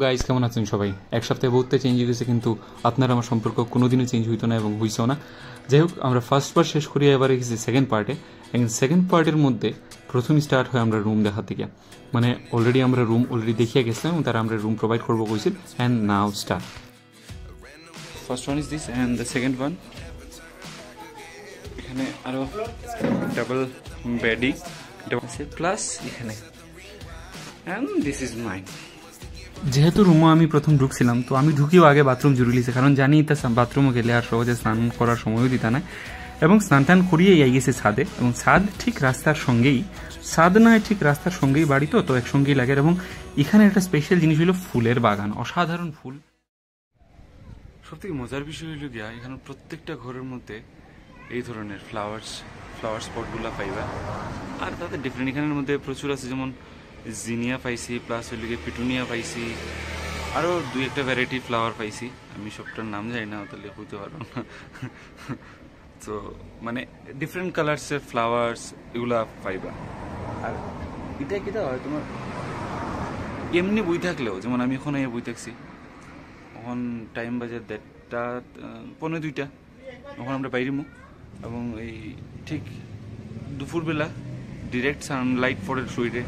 Guys কেমন আছেন সবাই? এক সপ্তাহে বহুতটা চেঞ্জ হয়ে গেছে, কিন্তু আপনার আমার সম্পর্ক কোনোদিনও চেঞ্জ হইতো না এবং হইছেও না। যাই হোক, আমরা ফার্স্ট পার্ট শেষ করিয়া এবারে গেছি সেকেন্ড পার্টে। এবং সেকেন্ড পার্টের মধ্যে প্রথম স্টার্ট হয় আমরা রুম দেখা থেকে, মানে অলরেডি আমরা রুম দেখিয়ে গেছিলাম এবং তারা আমরা রুম প্রোভাইড করবো কইছিল। And now start. First one is this and the second one. এখানে আরও ডাবল বেডি আছে প্লাস এখানে, অ্যান্ড দিস ইজ মাইন। যেহেতু রুমে আমি প্রথম ঢুকছিলাম, তো আমি ঢুকিও আগে বাথরুম জরুরি লিছে, কারণ জানি তা বাথরুমে গেলে আর সহজে স্নান করার সময়ও দিতা না। এবং স্নান টান করিয়েই আই গেছে ছাদে, এবং ছাদ ঠিক রাস্তার সঙ্গেই, ছাদ নয় ঠিক রাস্তার সঙ্গেই বাড়ি, তো একসঙ্গেই লাগে। এবং এখানে একটা স্পেশাল জিনিস হলো ফুলের বাগান, অসাধারণ ফুল। সব থেকে মজার বিষয় হইল গিয়া এখানে প্রত্যেকটা ঘরের মধ্যে এই ধরনের ফ্লাওয়ার স্পটগুলা পাইবা। আর তাদের ডিফারেন্ট এখানের মধ্যে প্রচুর আছে, যেমন জিনিয়া পাইছি, প্লাস হইল গিয়ে পিটুনিয়া পাইছি, আরও দুই একটা ভ্যারাইটি ফ্লাওয়ার পাইছি। আমি সবটার নাম জানি না, তাহলে হইতে পারবো না। তো মানে ডিফারেন্ট কালার্সের ফ্লাওয়ার্স এগুলা পাইবা। আর এটা কিটা হয় তোমার এমনি বই থাকলেও, যেমন আমি এখন এই বই থাকছি, এখন টাইম বাজে 1:30-2:45, তখন আমরা বাইরে মুখ, এবং এই ঠিক দুপুরবেলা ডিরেক্ট সানলাইট পড়ে শরীরে,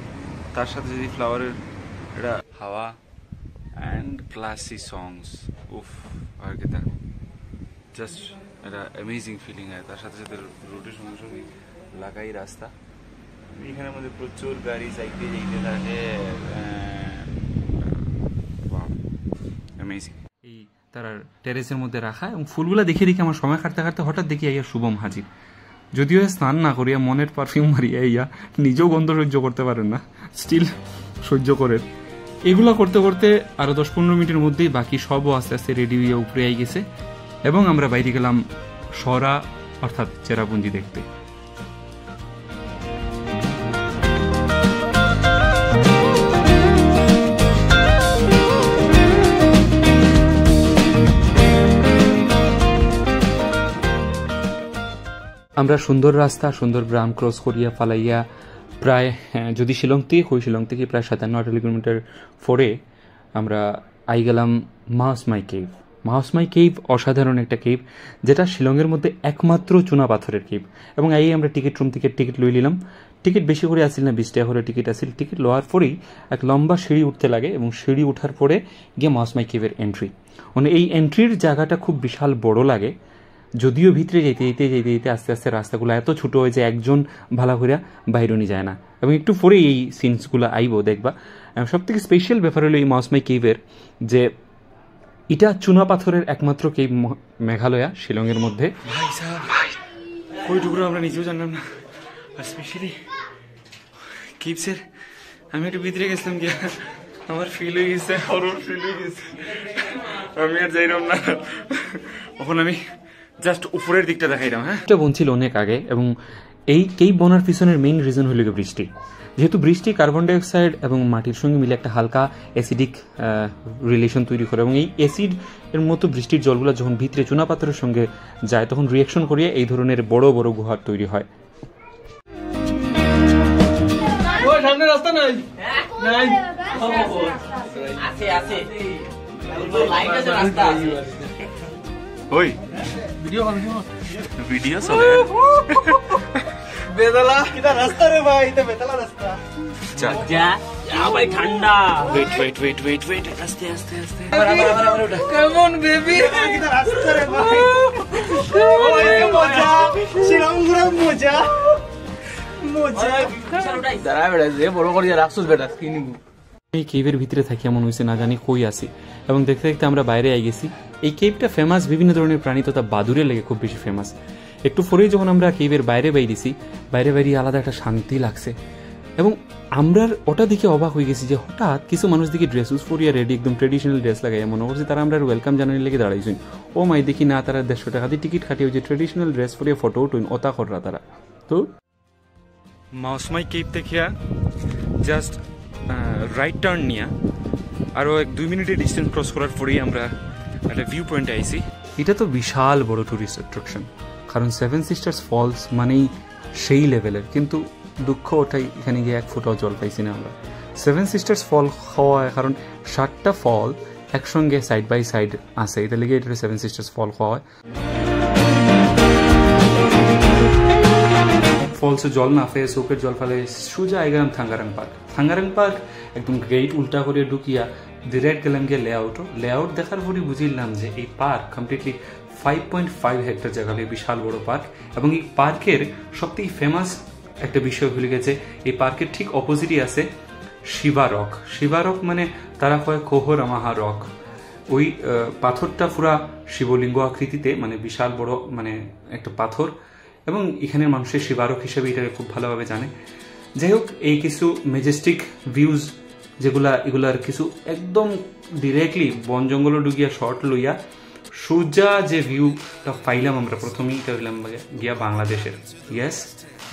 তার সাথে যদি ফ্লাওয়ারের এটা হাওয়া অ্যান্ড ক্লাসি সংস, উফ আর কি, তা জাস্ট একটা অ্যামেজিং ফিলিং হয়। তার সাথে সাথে রোডের সঙ্গে সঙ্গে লাগাই রাস্তা, এখানের মধ্যে প্রচুর গাড়ি সাইকেল যেতে থাকে, অ্যামেজিং। এই তার টেরেসের মধ্যে রাখা এবং ফুলগুলা দেখে আমার সময় কাটতে কাটতে হঠাৎ দেখি আইয়া শুভম হাজির। যদিও স্নান না করিয়া মনের পারফিউম মারিয়া ইয়া নিজেও গন্ধ সহ্য করতে পারেন না, স্টিল সহ্য করেন। এগুলা করতে করতে আরো 10-15 মিনিটের মধ্যেই বাকি সবও আস্তে আস্তে রেডি হইয়া উপরে আই গেছে, এবং আমরা বাইরে গেলাম সরা অর্থাৎ চেরাপুঞ্জি দেখতে। আমরা সুন্দর রাস্তা, সুন্দর গ্রাম ক্রস করিয়া ফালাইয়া প্রায়, যদি শিলং থেকে প্রায় 57-58 কিলোমিটার পরে আমরা আই গেলাম মাওসমাই কেভ। মাওসমাই কেভ অসাধারণ একটা কেভ, যেটা শিলংয়ের মধ্যে একমাত্র চুনা পাথরের কেভ। এবং এই আমরা রুম থেকে টিকিট লই নিলাম। টিকিট বেশি করে আসিল না, 20 টাকা করে টিকিট আসিল। টিকিট লওয়ার পরেই এক লম্বা সিঁড়ি উঠতে লাগে, এবং সিঁড়ি উঠার পরে গিয়ে মাওসমাই কেভের এন্ট্রি। মানে এই এন্ট্রির জায়গাটা খুব বিশাল বড় লাগে, যদিও ভিতরে যেতে আস্তে আস্তে রাস্তাগুলো এত ছোট হয় যে একজন ভালো করে বাইরনি যায় না। এবং একটু পরে এই সিনসগুলো আইব দেখবা। সব থেকে স্পেশাল ব্যাপার হলো এই মাওসমাই কেভের, যে এটা চুনা পাথরের একমাত্র কেভ মেঘালয়া, শিলংয়ের মধ্যে। ওইটুকু আমরা নিজেও জানলাম না। আর স্পেশালি কেভসের আমি একটু ভিতরে গেছিলাম গিয়া, আমার ফিল হয়ে গেছে, হরর ফিল হয়ে গেছে, আমি আর যাইলাম না। তখন আমি জাস্ট উপরের দিকটা দেখাইলাম। হ্যাঁ, এটা বনছিল অনেক আগে। এবং এই কেভ বনার পিছনের মেইন রিজন হইল বৃষ্টি। যেহেতু বৃষ্টি কার্বন ডাইঅক্সাইড এবং মাটির সঙ্গে মিলে একটা হালকা অ্যাসিডিক রিলেশন তৈরি করে, এবং এই অ্যাসিড এর মতো বৃষ্টির জলগুলো যখন ভিতরে চুনাপাথরের সঙ্গে যায়, তখন রিয়াকশন করিয়ে এই ধরনের বড় বড় গুহা তৈরি হয়। সামনে রাস্তা নাই, নাই আছে আছে লাইট আছে, রাস্তা আছে। ওই ভিডিও চলে বেদালা, এটা রাস্তা রে ভাই, এটা বেদালা রাস্তা। যা যা ভাই, ঠান্ডা। ওয়েট আস্তে আস্তে আস্তে, কেমন বেবি, এটা রাস্তা রে ভাই। ওই মজা, শিলং ঘুরা মজা দাঁড়া বেড়া, যে বড় করে রাখছস বেটা, কি নিব। এই কেভের ভিতরে থাকি এমন হয়েছে না জানি কই আসি, এবং দেখতে দেখতে আমরা বাইরে আই গেছি। এই কেভটা ফেমাস বিভিন্ন ধরনের প্রাণী তথা বাদুরের লেগে খুব বেশি ফেমাস। একটু পরেই যখন আমরা কেভের বাইরে বাইরেছি, বাইরে আলাদা একটা শান্তি লাগছে। এবং আমরা ওটা দেখে অবাক হয়ে গেছি যে হঠাৎ কিছু মানুষ দেখি ড্রেস পরিয়া রেডি, একদম ট্রেডিশনাল ড্রেস লাগাই, মনে করছি তারা আমরা ওয়েলকাম জানানোর লেগে দাঁড়াইছেন। ও মাই দেখি না, তারা 150 টাকা দিয়ে টিকিট কাটিয়ে যে ট্রেডিশনাল ড্রেস পরিয়া ফটো উঠুন, ওতা কররা তারা। তো মাওসমাই কেভ থেকে জাস্ট রাইট টার্ন নিয়ে আরও 1-2 মিনিটের ডিস্টেন্স ক্রস করার পরেই আমরা একটা ভিউ পয়েন্টে আইছি। এটা তো বিশাল বড় টুরিস্ট অ্যাট্রাকশন, কারণ 7 সিস্টার্স ফলস মানেই সেই লেভেলের। কিন্তু দুঃখ ওটাই, এখানে গিয়ে 1 ফোঁটাও জল পাইছি না আমরা। সেভেন সিস্টার্স ফল হয় কারণ 7টা ফল একসঙ্গে সাইড বাই সাইড আছে, এটা লেগে এটা সেভেন সিস্টার্স ফল হয়। ফলসে জল না ফেলে চোখের জল ফেলে সোজা গেলাম থাঙ্গারাং পার্ক। থাঙ্গারাং পার্ক একদম গেট উল্টা করে ঢুকিয়া ডিরেক্ট গেলাম গিয়ে লেআউট দেখার পরই বুঝিলাম যে এই পার্ক কমপ্লিটলি 5.5 হেক্টর জায়গা, বিশাল বড় পার্ক। এবং এই পার্কের সবথেকে ফেমাস একটা বিষয় হয়ে গেছে, এই পার্কের ঠিক অপোজিটই আছে শিবা রক। শিবা রক মানে তারা কয় কোহরামাহা রক। ওই পাথরটা পুরা শিবলিঙ্গ আকৃতিতে, মানে বিশাল বড় মানে একটা পাথর, এবং এখানের মানুষের শিবারক হিসেবে এটাকে খুব ভালোভাবে জানে। যাই হোক, এই কিছু মেজেস্টিক ভিউজ এগুলার কিছু একদম ডিরেক্টলি বন জঙ্গল ঢুকিয়া শর্ট লইয়া সোজা যে ভিউটা পাইলাম আমরা প্রথমেই, এটা হইলাম গিয়া বাংলাদেশের। ইয়েস,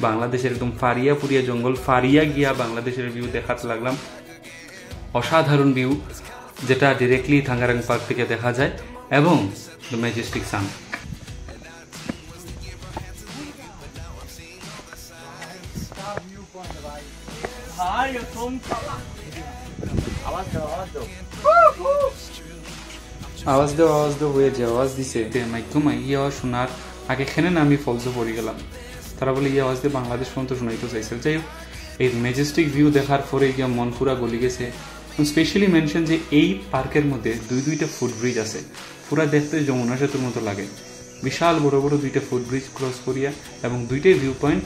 বাংলাদেশের একদম ফারিয়া পুরিয়া জঙ্গল ফারিয়া গিয়া বাংলাদেশের ভিউ দেখাতে লাগলাম। অসাধারণ ভিউ, যেটা ডিরেক্টলি থাঙ্গারাং পার্ক থেকে দেখা যায়, এবং দ্য ম্যাজেস্টিক সান। আওয়াজ দাও হয়ে যে আওয়াজ দিছে ইয়ে আওয়াজ শোনার আগে খেনে না আমি ফলসে পড়ে গেলাম। তারা বলে ইয়ে আওয়াজ দিয়ে বাংলাদেশ পর্যন্ত শোনাইতে চাইছে। যাই হোক, এই মেজেস্টিক ভিউ দেখার পরে গিয়া মন পুরা গলি গেছে। স্পেশালি মেনশন যে এই পার্কের মধ্যে দুইটা ফুটব্রিজ আছে, পুরা দেখতে যমুনা সেতুর মতো লাগে। বিশাল বড় বড় দুইটা ফুটব্রিজ ক্রস করিয়া এবং দুইটাই ভিউ পয়েন্ট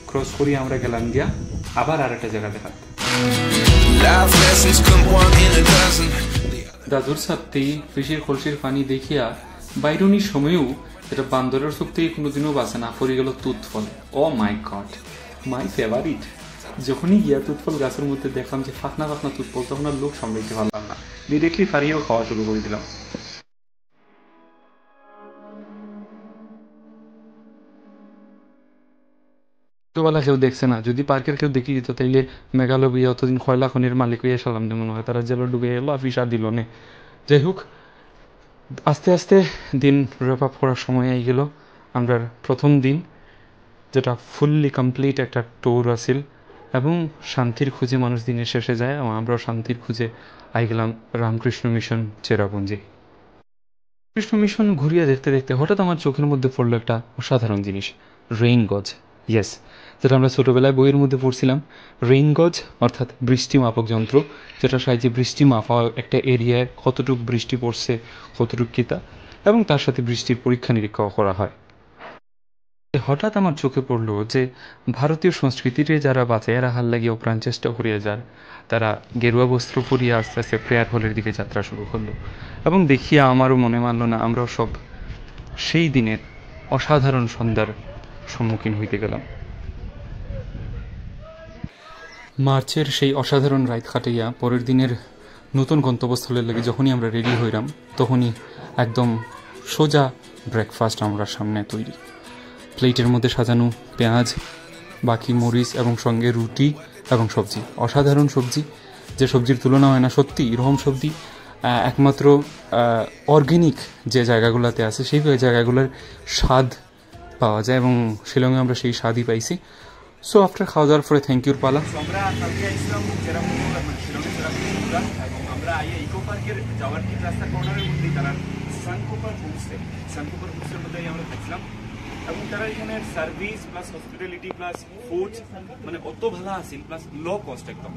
ক্রস করিয়া আমরা গেলাম গিয়া আবার আর একটা জায়গা দেখাতে। দাদুর সাথেই ফিশের কলসির পানি দেখিয়া বাইরনির সময়ও এটা বান্দরের চোখ থেকে কোনোদিনও বাঁচে না, পড়ে গেল তুতফল। ও মাই গড, মাই ফেভারিট। যখনই গিয়া তুতফল গাছের মধ্যে দেখলাম যে ফাঁকনা তুতফল, তখন আর লোক সামলাইতে পারলাম না, ডিরেক্টলি ফারিয়েও খাওয়া শুরু করে দিলাম। ছোটবেলা কেউ দেখছে না, যদি পার্কের কেউ দেখি যেত তাইলে মেঘালয় বিয়ে অতদিন খয়লা খনির মালিক হইয়া সালাম দিয়ে মনে হয় তারা জেলো ডুবে এলো আফিসা দিল নে। যাই হোক, আস্তে আস্তে দিন র্যাপ আপ করার সময় আই গেল। আমরা প্রথম দিন, যেটা ফুললি কমপ্লিট একটা ট্যুর আসিল, এবং শান্তির খুঁজে মানুষ দিনের শেষে যায়, এবং আমরাও শান্তির খুঁজে আই গেলাম রামকৃষ্ণ মিশন চেরাপুঞ্জি। কৃষ্ণ মিশন ঘুরিয়ে দেখতে দেখতে হঠাৎ আমার চোখের মধ্যে পড়লো একটা অসাধারণ জিনিস, রেইন গজ। ইয়েস, যেটা আমরা ছোটোবেলায় বইয়ের মধ্যে পড়ছিলাম। রেইন গজ অর্থাৎ বৃষ্টি মাপক যন্ত্র, যেটা সাহায্যে বৃষ্টি মাপা একটা এরিয়ায় কতটুকু বৃষ্টি পড়ছে, কতটুকু কিতা, এবং তার সাথে বৃষ্টির পরীক্ষা নিরীক্ষা করা হয়। হঠাৎ আমার চোখে পড়লো যে ভারতীয় সংস্কৃতিতে যারা বাঁচে এরা হাল লাগিয়ে প্রাণ চেষ্টা করিয়া যার, তারা গেরুয়া বস্ত্র পরিয়ে আস্তে আস্তে প্রেয়ার হলের দিকে যাত্রা শুরু করলো। এবং দেখিয়া আমারও মনে মানল না, আমরাও সব সেই দিনের অসাধারণ সন্ধ্যার সম্মুখীন হইতে গেলাম। মার্চের সেই অসাধারণ রাত কাটাইয়া পরের দিনের নতুন গন্তব্যস্থলের লাগে যখনই আমরা রেডি হইলাম, তখনই একদম সোজা ব্রেকফাস্ট আমরা সামনে তৈরি। প্লেটের মধ্যে সাজানো পেঁয়াজ, বাকি মরিচ এবং সঙ্গে রুটি এবং সবজি, অসাধারণ সবজি, যে সবজির তুলনা হয় না। সত্যি এরকম সবজি একমাত্র অর্গ্যানিক যে জায়গাগুলোতে আছে সেই জায়গাগুলোর স্বাদ পাওয়া যায়, এবং শিলংয়ে আমরা সেই স্বাদই পাইছি। সো আফটার খাওয়া দাওয়ার পরে থ্যাংক ইউর পালা। আমরা কালকে আসলাম আমরা ইকো পার্কের যাওয়ার ঠিক রাস্তা কর্নারের মধ্যেই তারা সানকোপার হোমস্টের মধ্যে আমরা থাকছিলাম, এবং তারা এখানে service plus hospitality plus food মানে অত ভালো আছিল, প্লাস লো কস্ট একদম।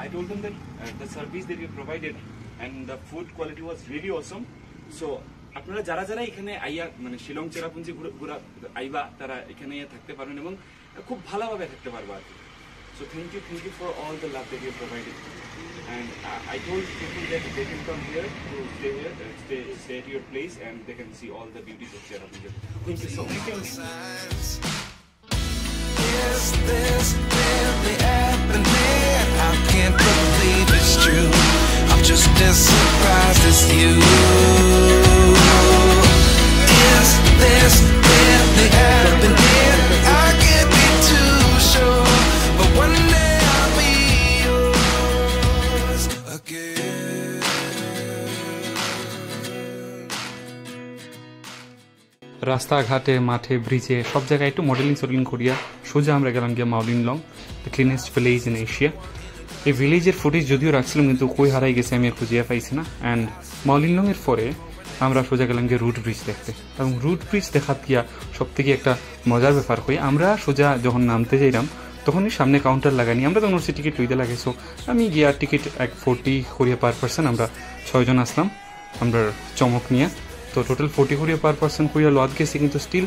I told them that the service that we provided and the food quality was really awesome. So আপনারা যারা যারা এখানে আইয়া মানে শিলং চেরাপুঞ্জি ঘোরা আইবা, তারা এখানে থাকতে পারবেন এবং খুব ভালোভাবে থাকতে পারবা আর কি। So thank you for all the love that you provided, and I told people that they can come here to stay here, stay at your place, and they can see all the beauties of Cherrapunji. Thank you so much. Is this really happening? I can't believe it's true. I'm just as surprised as you. Is this really happening? I can't be too sure, but one day I'll be yours again. রাস্তাঘাটে, মাঠে, ব্রিজে সব জায়গায় একটু modelling করিয়া সোজা আমরা গেলাম গিয়া Mawlynnong, the cleanest village in Asia. এই ভিলেজের ফুটেজ যদিও রাখছিলাম কিন্তু কই হারাই গেছে আমি আর খুঁজিয়া পাইছি না। অ্যান্ড মাউলিনলংয়ের পরে আমরা সোজা গেলাম গিয়ে রুট ব্রিজ দেখতে, এবং রুট ব্রিজ দেখাত গিয়া সব থেকে একটা মজার ব্যাপার হই, আমরা সোজা যখন নামতে যাইলাম তখনই সামনে কাউন্টার লাগানি, আমরা তখন হচ্ছে টিকিট লইতে লাগে। সো আমি গিয়া টিকিট 40 করিয়া পার পার্সন, আমরা 6 জন আসলাম আমরা চমক নিয়ে। তো টোটাল 40 করিয়া পার পার্সন করিয়া লদ গেছে, কিন্তু স্টিল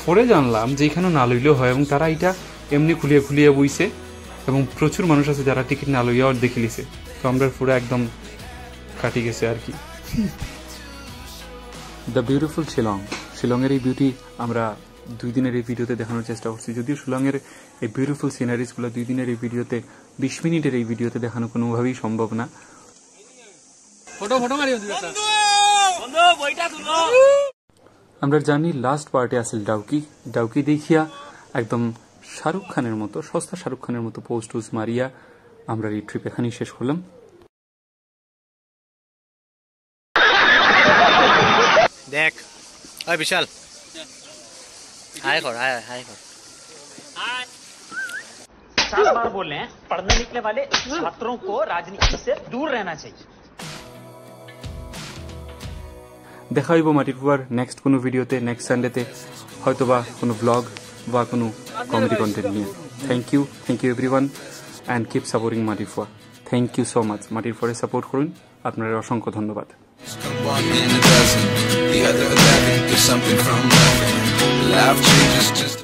পরে জানলাম যে এখানে না লইলেও হয়, এবং তারা এটা এমনি খুলিয়ে খুলিয়ে বইছে, এবং প্রচুর মানুষ আছে যারা টিকিট না লইয়া আর দেখে লিছে। তো আমরা পুরো একদম কাটি গেছে আর কি। দ্য বিউটিফুল শিলং, শিলংয়ের এই বিউটি আমরা 2 দিনের এই ভিডিওতে দেখানোর চেষ্টা করছি। যদিও শিলংয়ের এই বিউটিফুল সিনারিজগুলো 2 দিনের এই ভিডিওতে 20 মিনিটের এই ভিডিওতে দেখানো কোনোভাবেই সম্ভব না। আমরা জার্নির লাস্ট পার্টে আসল ডাউকি। ডাউকি দেখিয়া একদম শাহরুখ খানের মতো, সস্তা শাহরুখ খানের মতো পোস্ট টুজ মারিয়া আমরা এই ট্রিপ এখানেই শেষ করলাম। देख अरे विशाल हाय कर हाय कर 7 बार बोल रहे हैं पढ़ने निकले वाले छात्रों को राजनीति से दूर रहना चाहिए। দেখা হইব মাটির ফুয়ার নেক্সট কোনো ভিডিওতে, নেক্সট সানডেতে, হয়তোবা কোনো ব্লগ বা কোনো কমেডি কন্টেন্ট নিয়ে। Thank you everyone, and keep supporting Matir Phua. Thank you so much. মাটির ফুয়ারে সাপোর্ট করুন, আপনার অসংখ্য ধন্যবাদ। One in a dozen, the other 11 do something from nothing. Life changes just